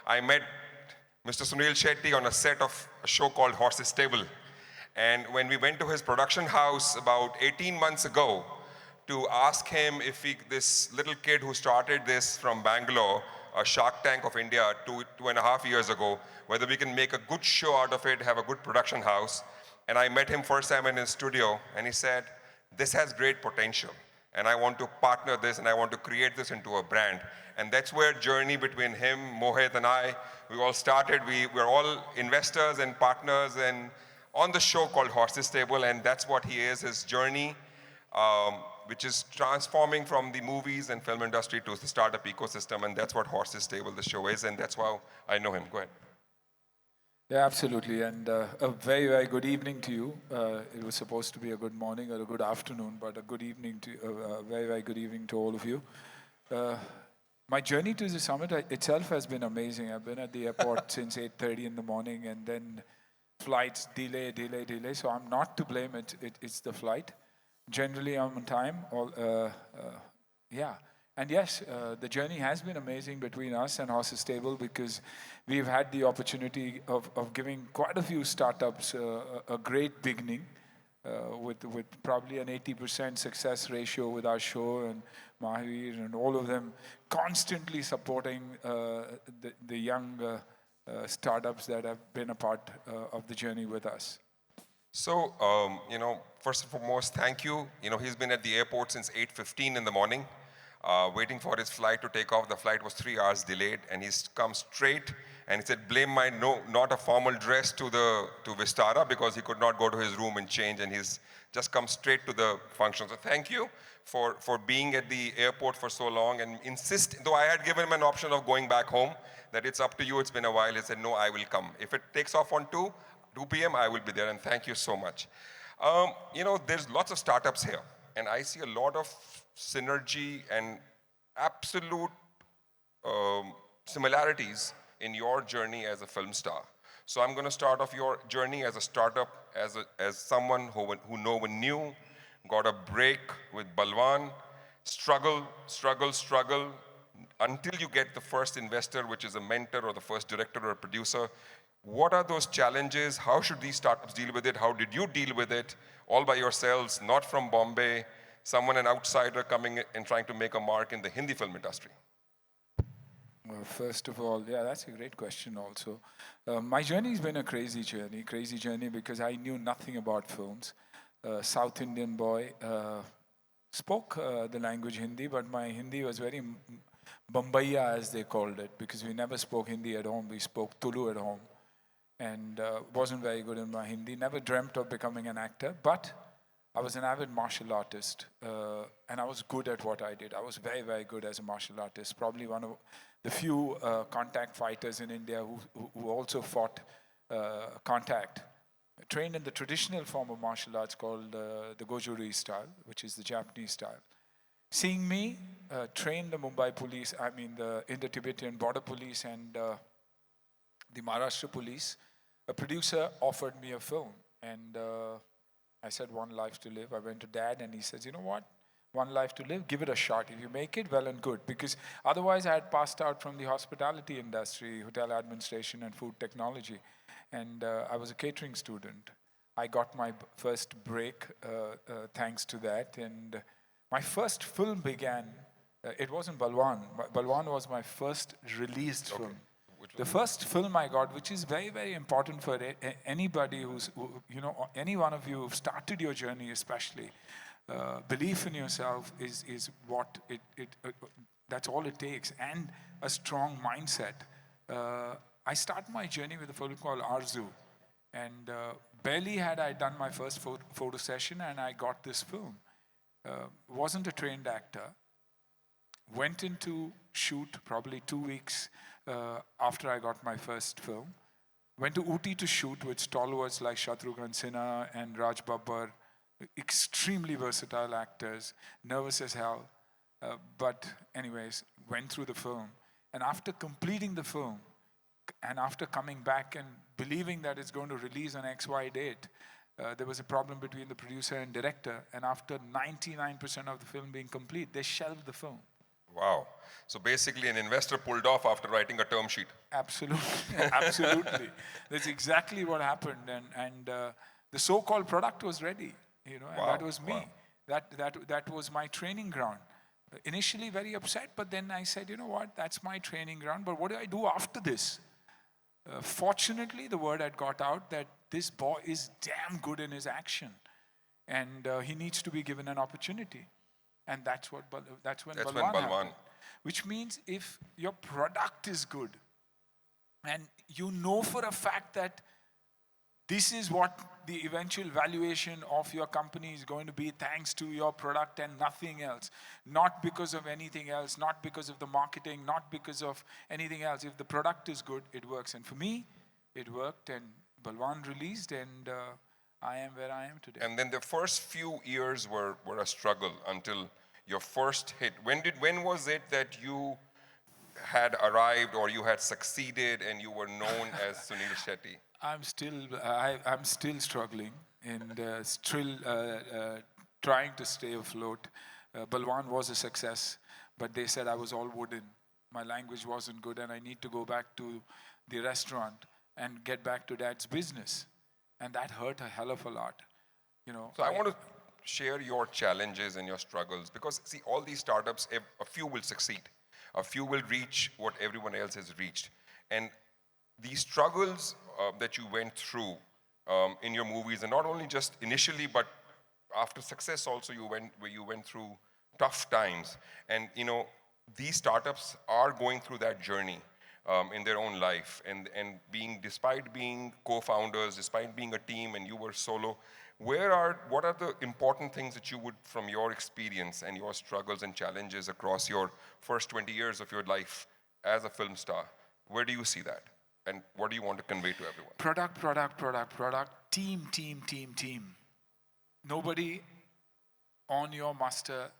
I met Mr. Sunil Shetty on a set of a show called Horse's Stable. And when we went to his production house about 18 months ago to ask him if this little kid who started this from Bangalore, a Shark Tank of India 2.5 years ago, whether we can make a good show out of it, have a good production house. And I met him first time in his studio, and he said, this has great potential, and I want to partner this, and I want to create this into a brand. And that's where journey between him, Mohit, and I, we all started. We're all investors and partners and on the show called Horse's Stable, and that's what he is, his journey, which is transforming from the movies and film industry to the startup ecosystem, and that's what Horse's Stable, the show is, and that's how I know him. Go ahead. Yeah, absolutely, and a very, very good evening to you. It was supposed to be a good morning or a good afternoon, but a good evening to a very, very good evening to all of you. My journey to the summit itself has been amazing. I've been at the airport since 8:30 in the morning, and then flights delay. So I'm not to blame. It's the flight. Generally, I'm on time. Yeah. And yes, the journey has been amazing between us and Horse's Stable because we've had the opportunity of giving quite a few startups a great beginning with probably an 80% success ratio with our show and Mahavir and all of them constantly supporting the young startups that have been a part of the journey with us. So, first and foremost, thank you. He's been at the airport since 8:15 in the morning. Waiting for his flight to take off. The flight was 3 hours delayed, and he's come straight and he said, blame my not a formal dress to Vistara because he could not go to his room and change, and he's just come straight to the function. So thank you for being at the airport for so long and though I had given him an option of going back home, that it's up to you, it's been a while. He said, no, I will come. If it takes off on 2 p.m., I will be there, and thank you so much. There's lots of startups here, and I see a lot of synergy and absolute similarities in your journey as a film star. So I'm going to start off your journey as a startup, as someone who no one knew, got a break with Balwan, struggle until you get the first investor, which is a mentor or the first director or a producer. What are those challenges? How should these startups deal with it? How did you deal with it? All by yourselves, not from Bombay, an outsider coming and trying to make a mark in the Hindi film industry? Well, first of all, yeah, that's a great question also. My journey has been a crazy journey because I knew nothing about films. South Indian boy, spoke the language Hindi, but my Hindi was very Bombaya, as they called it, because we never spoke Hindi at home. We spoke Tulu at home, and wasn't very good in my Hindi. Never dreamt of becoming an actor, but I was an avid martial artist, and I was good at what I did. I was very, very good as a martial artist. Probably one of the few contact fighters in India who also fought contact. Trained in the traditional form of martial arts called the Goju-Ryu style, which is the Japanese style. Seeing me train the Mumbai police, the Indo-Tibetan border police and the Maharashtra police, a producer offered me a film, and I said, one life to live. I went to Dad, and he says, you know what? One life to live, give it a shot. If you make it, well and good. Because otherwise, I had passed out from the hospitality industry, hotel administration, and food technology. And I was a catering student. I got my first break thanks to that. And my first film began, it wasn't Balwan. Balwan was my first released film. The first film I got, which is very, very important for anybody any one of you who've started your journey especially, belief in yourself is what that's all it takes, and a strong mindset. I started my journey with a film called Arzu, and barely had I done my first photo session, and I got this film. Wasn't a trained actor. Went into shoot probably 2 weeks after I got my first film. Went to Ooty to shoot with stalwarts like Shatrughan Sinha and Raj Babbar, extremely versatile actors, nervous as hell. But anyways, went through the film. And after completing the film, and after coming back and believing that it's going to release on XY date, there was a problem between the producer and director. And after 99% of the film being complete, they shelved the film. Wow. So basically, an investor pulled off after writing a term sheet. Absolutely, absolutely. That's exactly what happened, and the so-called product was ready, and that Wow. was Wow. me. That was my training ground. Initially, very upset, but then I said, you know what? That's my training ground. But what do I do after this? Fortunately, the word had got out that this boy is damn good in his action, and he needs to be given an opportunity. And that's when That's when Balwan Balwan. happened. Which means if your product is good, and you know for a fact that this is what the eventual valuation of your company is going to be thanks to your product and nothing else. Not because of anything else, not because of the marketing, not because of anything else. If the product is good, it works. And for me, it worked, and Balwan released, and I am where I am today. And then the first few years were a struggle until your first hit. When was it that you had arrived or you had succeeded and you were known as Sunil Shetty? I'm still struggling and still trying to stay afloat. Balwan was a success, but they said I was all wooden. My language wasn't good, and I need to go back to the restaurant and get back to dad's business, and that hurt a hell of a lot. So I want to share your challenges and your struggles because see, all these startups, a few will succeed, a few will reach what everyone else has reached, and these struggles that you went through in your movies, and not only just initially, but after success also, you went through tough times, and these startups are going through that journey in their own life, and despite being co-founders, despite being a team, and you were solo. What are the important things that you would, from your experience and your struggles and challenges across your first 20 years of your life as a film star, where do you see that? And what do you want to convey to everyone? Product, team. Nobody on your muster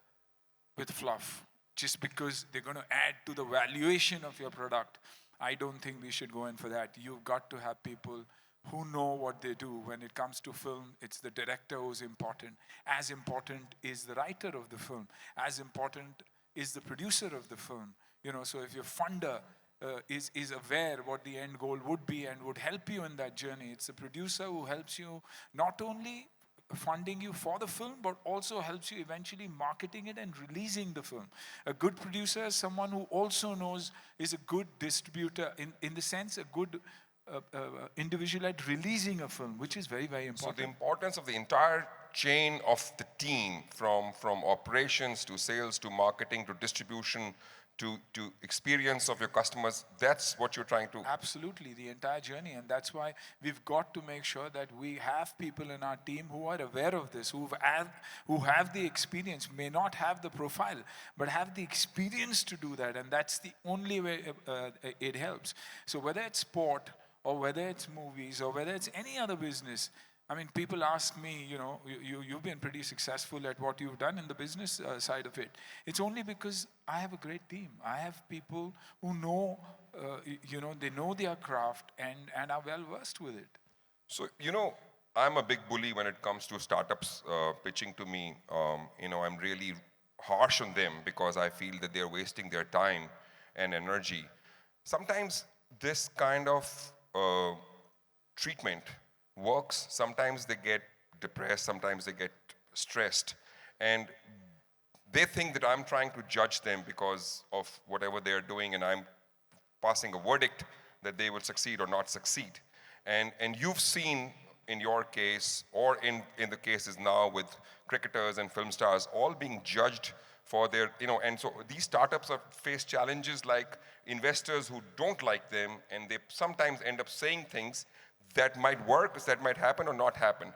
with fluff. Just because they're going to add to the valuation of your product, I don't think we should go in for that. You've got to have people who know what they do. When it comes to film, it's the director who's important. As important is the writer of the film. As important is the producer of the film. So if your funder is aware what the end goal would be and would help you in that journey, it's the producer who helps you not only funding you for the film, but also helps you eventually marketing it and releasing the film. A good producer is someone who also knows, is a good distributor, in the sense a good individual at releasing a film, which is very, very important. So the importance of the entire chain of the team, from operations to sales to marketing to distribution to experience of your customers, that's what you're trying to... Absolutely, the entire journey. And that's why we've got to make sure that we have people in our team who are aware of this, who have the experience, may not have the profile, but have the experience to do that. And that's the only way it helps. So whether it's sport, or whether it's movies, or whether it's any other business, I mean, people ask me, you've been pretty successful at what you've done in the business side of it. It's only because I have a great team. I have people who know, they know their craft and are well versed with it. So, I'm a big bully when it comes to startups pitching to me. I'm really harsh on them because I feel that they're wasting their time and energy. Sometimes this kind of treatment works. Sometimes they get depressed, sometimes they get stressed, and they think that I'm trying to judge them because of whatever they're doing, and I'm passing a verdict that they will succeed or not succeed. And you've seen in your case, or in the cases now with cricketers and film stars, all being judged for their, and so these startups face challenges like investors who don't like them, and they sometimes end up saying things that might work, that might happen or not happen.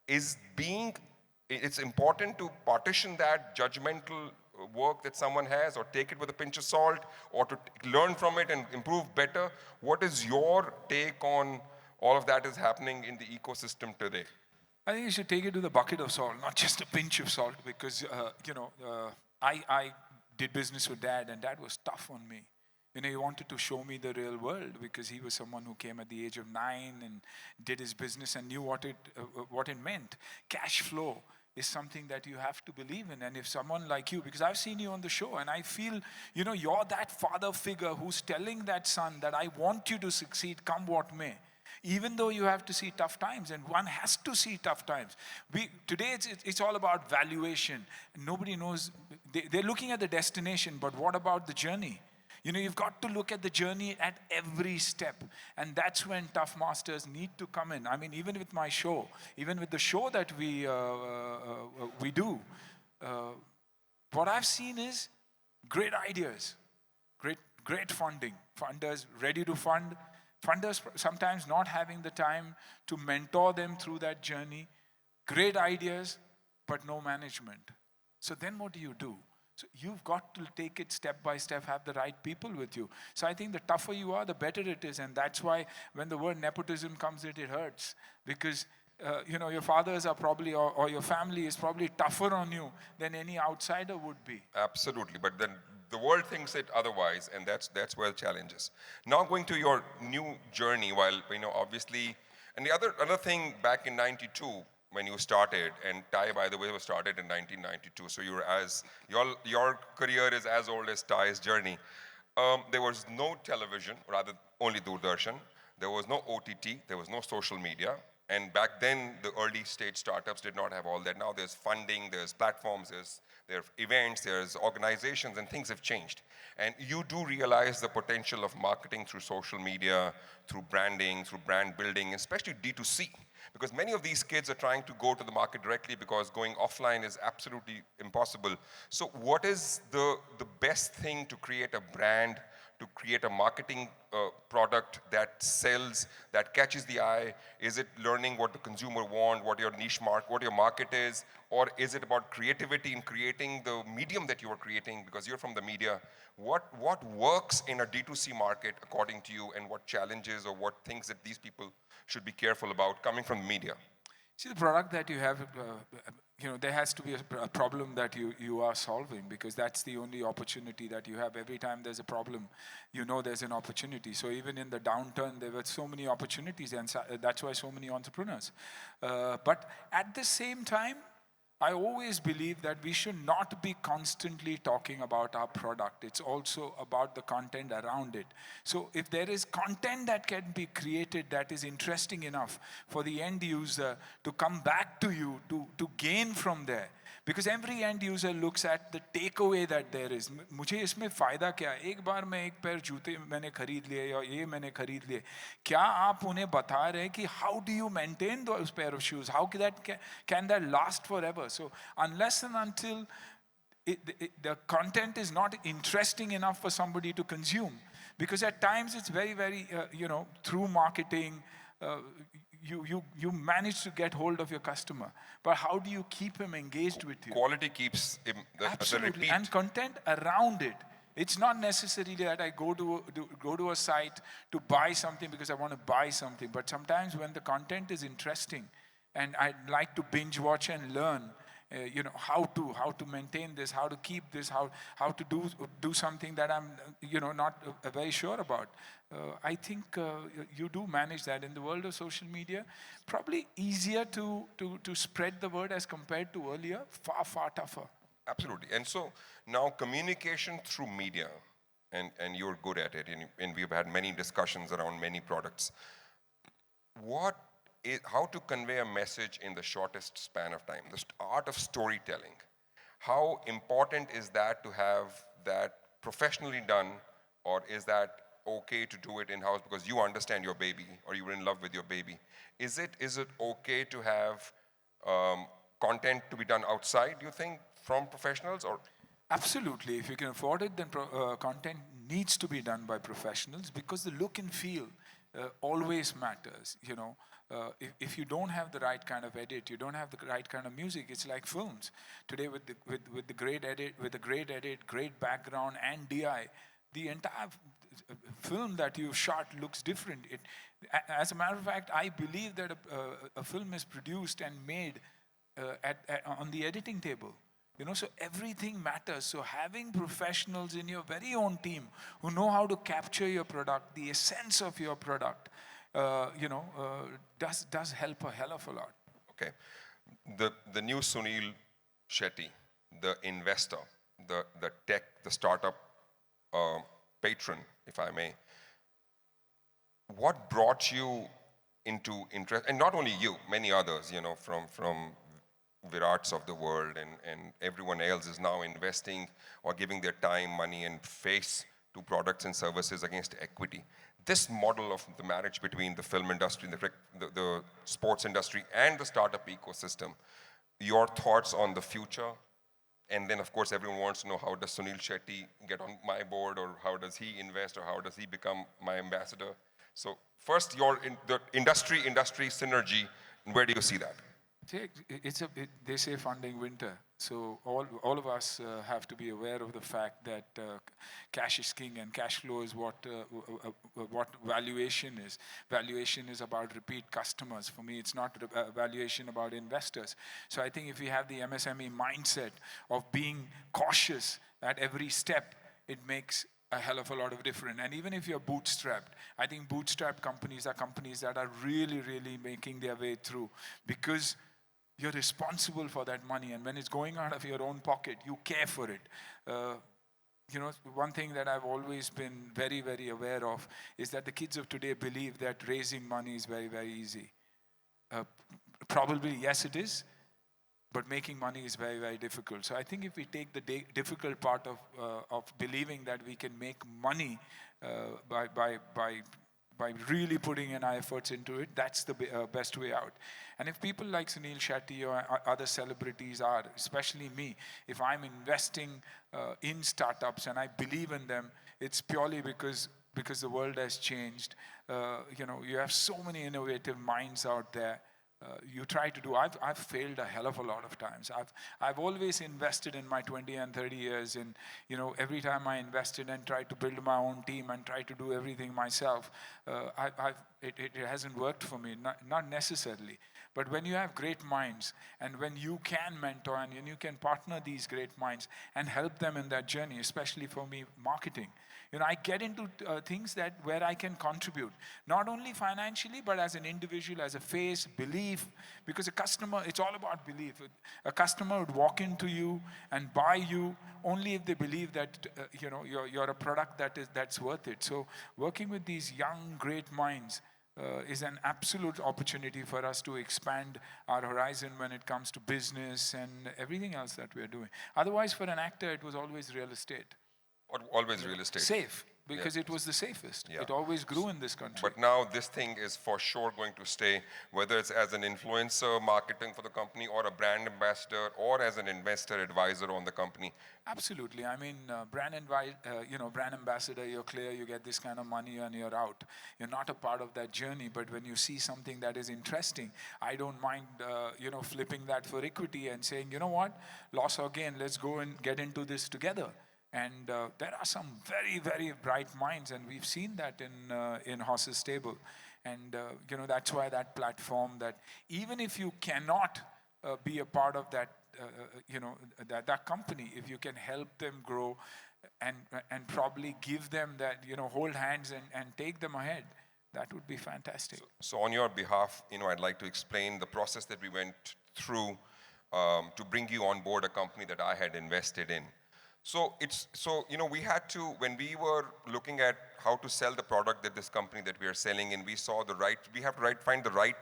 It's important to partition that judgmental work that someone has, or take it with a pinch of salt, or to learn from it and improve better. What is your take on all of that is happening in the ecosystem today? I think you should take it with a bucket of salt, not just a pinch of salt, because, I did business with Dad, and Dad was tough on me. He wanted to show me the real world because he was someone who came at the age of 9 and did his business and knew what it meant. Cash flow is something that you have to believe in. And if someone like you, because I've seen you on the show and I feel, you're that father figure who's telling that son that I want you to succeed come what may. Even though you have to see tough times, and one has to see tough times. Today it's all about valuation. Nobody knows, they're looking at the destination, but what about the journey? You've got to look at the journey at every step. And that's when tough masters need to come in. I mean, even with my show, even with the show that we do, what I've seen is great ideas, great funding, funders ready to fund, funders sometimes not having the time to mentor them through that journey, great ideas, but no management. So then what do? So you've got to take it step by step, have the right people with you. So I think the tougher you are, the better it is. And that's why when the word nepotism comes in, it hurts. Because, your fathers are probably, or your family is probably tougher on you than any outsider would be. Absolutely, but then the world thinks it otherwise, and that's where the challenge is. Now going to your new journey, while, obviously, and the other thing back in 92, when you started, and Ty, by the way, was started in 1992, so your career is as old as Ty's journey. There was no television, rather only Doordarshan. There was no OTT, there was no social media. And back then, the early stage startups did not have all that. Now there's funding, there's platforms, there are events, there's organizations, and things have changed. And you do realize the potential of marketing through social media, through branding, through brand building, especially D2C. Because many of these kids are trying to go to the market directly because going offline is absolutely impossible. So what is the best thing to create a brand, to create a marketing product that sells, that catches the eye? Is it learning what the consumer wants, what your niche market, what your market is? Or is it about creativity in creating the medium that you are creating, because you're from the media? What works in a D2C market according to you, and what challenges or what things that these people should be careful about coming from the media? See, the product that you have, there has to be a problem that you are solving, because that's the only opportunity that you have. Every time there's a problem, there's an opportunity. So even in the downturn, there were so many opportunities, and that's why so many entrepreneurs. But at the same time, I always believe that we should not be constantly talking about our product. It's also about the content around it. So if there is content that can be created that is interesting enough for the end user to come back to you, to gain from there. Because every end user looks at the takeaway that there is. मुझे इसमें फ़ायदा क्या है? एक बार मैं एक पैर जूते मैंने खरीद लिए या ये मैंने खरीद लिए. क्या आप उन्हें बता रहे हैं कि how do you maintain those pair of shoes? How can that last forever? So unless and until the content is not interesting enough for somebody to consume, because at times it's very, very, through marketing, you manage to get hold of your customer, but how do you keep him engaged with you? Quality keeps him Absolutely, and content around it. It's not necessarily that I go to a site to buy something because I want to buy something, but sometimes when the content is interesting, and I'd like to binge watch and learn, how to maintain this, how to keep this, how to do something that I'm not very sure about. I think you do manage that in the world of social media. Probably easier to spread the word as compared to earlier. Far tougher. Absolutely. And so now communication through media, and you're good at it, and we've had many discussions around many products. How to convey a message in the shortest span of time, the art of storytelling. How important is that to have that professionally done, or is that okay to do it in-house because you understand your baby or you're in love with your baby? Is it okay to have content to be done outside, do you think, from professionals? Or absolutely. If you can afford it, then content needs to be done by professionals, because the look and feel always matters. If you don't have the right kind of edit, you don't have the right kind of music. It's like films today with the great edit, great background and DI. The entire film that you've shot looks different. As a matter of fact, I believe that a film is produced and made on the editing table. So everything matters. So having professionals in your very own team who know how to capture your product, the essence of your product, does help a hell of a lot. Okay. The new Sunil Shetty, the investor, the tech, the startup patron, if I may, what brought you into interest, and not only you, many others, from Virats of the world and everyone else is now investing or giving their time, money, and face to products and services against equity. This model of the marriage between the film industry, the sports industry, and the startup ecosystem, your thoughts on the future, and then of course everyone wants to know, how does Sunil Shetty get on my board, or how does he invest, or how does he become my ambassador? So first, the industry synergy, where do you see that? They say funding winter. So all of us have to be aware of the fact that cash is king, and cash flow is what valuation is. Valuation is about repeat customers. For me, it's not valuation about investors. So I think if we have the MSME mindset of being cautious at every step, it makes a hell of a lot of difference. And even if you're bootstrapped, I think bootstrap companies are companies that are really, really making their way through, because you're responsible for that money, and when it's going out of your own pocket, you care for it. One thing that I've always been very, very aware of is that the kids of today believe that raising money is very, very easy. Probably, yes, it is, but making money is very, very difficult. So I think if we take the difficult part of believing that we can make money by really putting in our efforts into it, that's the best way out. And if people like Sunil Shetty or other celebrities are, especially me, if I'm investing in startups and I believe in them, it's purely because the world has changed. You have so many innovative minds out there. You try to do. I've failed a hell of a lot of times. I've always invested in my 20 and 30 years, and every time I invested and tried to build my own team and try to do everything myself, it hasn't worked for me. Not necessarily. But when you have great minds, and when you can mentor and you can partner these great minds and help them in that journey, especially for me, marketing. I get into things where I can contribute, not only financially, but as an individual, as a face, belief. Because a customer, it's all about belief. A customer would walk into you and buy you only if they believe that you're a product that's worth it. So working with these young, great minds is an absolute opportunity for us to expand our horizon when it comes to business and everything else that we're doing. Otherwise, for an actor, it was always real estate. Always real estate. Safe, because it was the safest. Yeah. It always grew in this country. But now this thing is for sure going to stay, whether it's as an influencer marketing for the company, or a brand ambassador, or as an investor advisor on the company. Absolutely. I mean, brand ambassador, you're clear, you get this kind of money and you're out. You're not a part of that journey, but when you see something that is interesting, I don't mind, flipping that for equity and saying, you know what, loss or gain, let's go and get into this together. And there are some very, very bright minds, and we've seen that in Horse's Stable. And that's why that platform, that even if you cannot be a part of that, that company, if you can help them grow and probably give them that, hold hands and take them ahead, that would be fantastic. So on your behalf, I'd like to explain the process that we went through to bring you on board a company that I had invested in. So we had to, when we were looking at how to sell the product that this company that we are selling, and we saw we have to find the right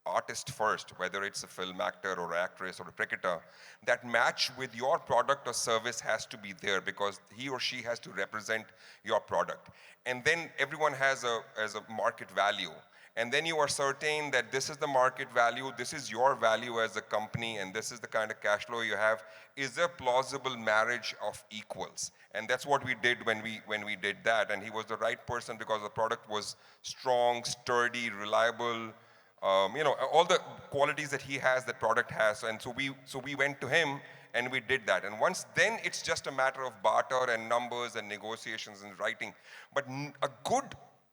artist first, whether it's a film actor or actress or a cricketer, that match with your product or service has to be there, because he or she has to represent your product. And then everyone has a market value. And then you are certain that this is the market value, this is your value as a company, and this is the kind of cash flow you have. Is a plausible marriage of equals? And that's what we did when we did that. And he was the right person, because the product was strong, sturdy, reliable, all the qualities that he has, that product has. And so we went to him and we did that. And then it's just a matter of barter and numbers and negotiations and writing. But a good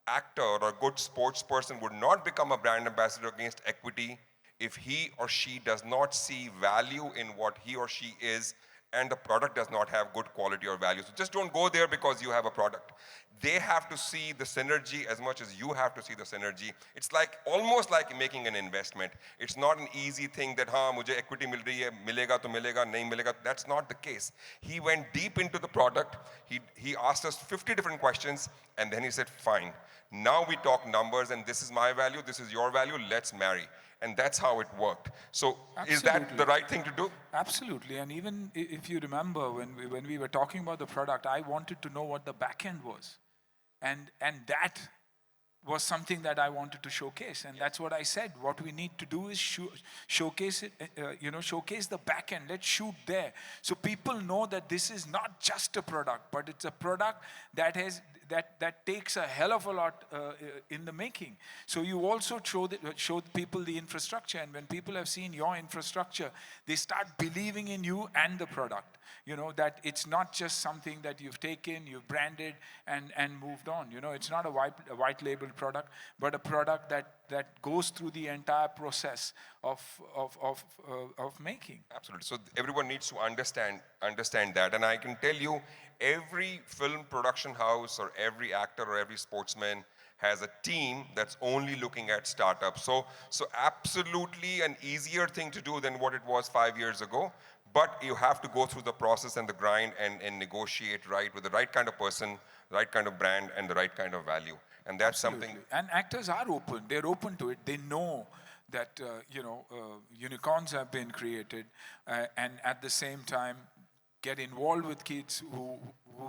actor or a good sports person would not become a brand ambassador against equity if he or she does not see value in what he or she is, and the product does not have good quality or value. So just don't go there because you have a product. they have to see the synergy as much as you have to see the synergy. It's like almost like making an investment. It's not an easy thing that हाँ मुझे equity मिल रही है, मिलेगा तो मिलेगा, नहीं मिलेगा. That's not the case. He went deep into the product. He asked us 50 different questions, and then he said, fine. Now we talk numbers, and this is my value, this is your value. Let's marry. And that's how it worked. So is that the right thing to do? Absolutely. And even if you remember when we were talking about the product, I wanted to know what the back end was. And that was something that I wanted to showcase. And that's what I said. What we need to do is showcase it, showcase the back end. Let's shoot there. So people know that this is not just a product, but it's a product that takes a hell of a lot in the making. So you also show people the infrastructure, and when people have seen your infrastructure, they start believing in you and the product. That it's not just something that you've taken, you've branded, and moved on. It's not a white label product, but a product that goes through the entire process of making. Absolutely. So everyone needs to understand that. And I can tell you, every film production house or every actor or every sportsman has a team that's only looking at startups. So absolutely an easier thing to do than what it was 5 years ago. But you have to go through the process and the grind and negotiate right with the right kind of person, right kind of brand, and the right kind of value. And that's Absolutely. something. And actors are open. They're open to it. They know that unicorns have been created, and at the same time get involved with kids who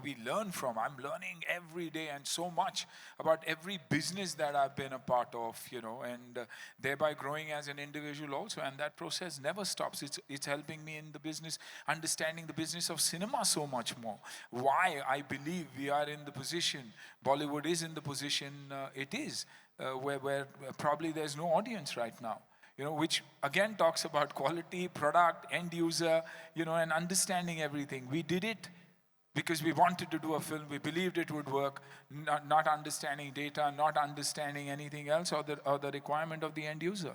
we learn from. I'm learning every day and so much about every business that I've been a part of, and thereby growing as an individual also. And that process never stops. It's helping me in the business, understanding the business of cinema so much more. Why I believe we are in the position, Bollywood is in the position it is, where probably there's no audience right now. Which again talks about quality, product, end user, and understanding everything. We did it because we wanted to do a film. We believed it would work, not understanding data, not understanding anything else or the requirement of the end user.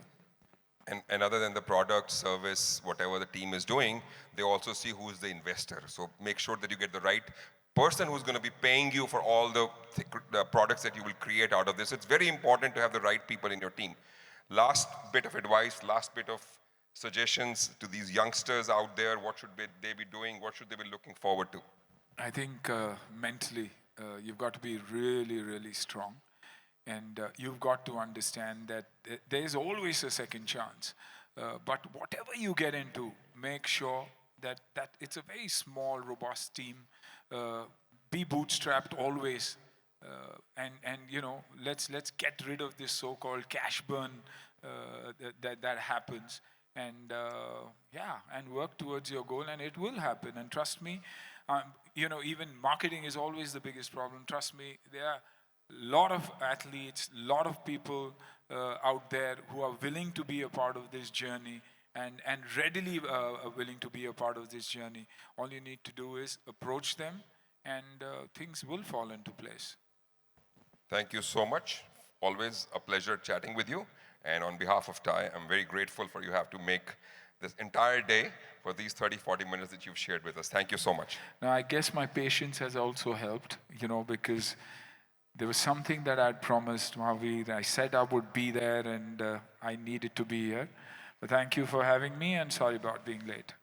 And other than the product, service, whatever the team is doing, they also see who's the investor. So make sure that you get the right person who's going to be paying you for all the products that you will create out of this. It's very important to have the right people in your team. Last bit of advice, last bit of suggestions to these youngsters out there. What should they be doing? What should they be looking forward to? I think mentally, you've got to be really, really strong. And you've got to understand that there's always a second chance. But whatever you get into, make sure that it's a very small, robust team. Be bootstrapped always. And let's get rid of this so-called cash burn that happens, and and work towards your goal, and it will happen. And trust me, even marketing is always the biggest problem. Trust me, there are a lot of athletes, a lot of people out there who are willing to be a part of this journey, and readily willing to be a part of this journey. All you need to do is approach them, and things will fall into place. Thank you so much. Always a pleasure chatting with you. And on behalf of Ty, I'm very grateful for you have to make this entire day for these 30, 40 minutes that you've shared with us. Thank you so much. Now, I guess my patience has also helped, because there was something that I'd promised Mahavir. I said I would be there, and I needed to be here. But thank you for having me, and sorry about being late.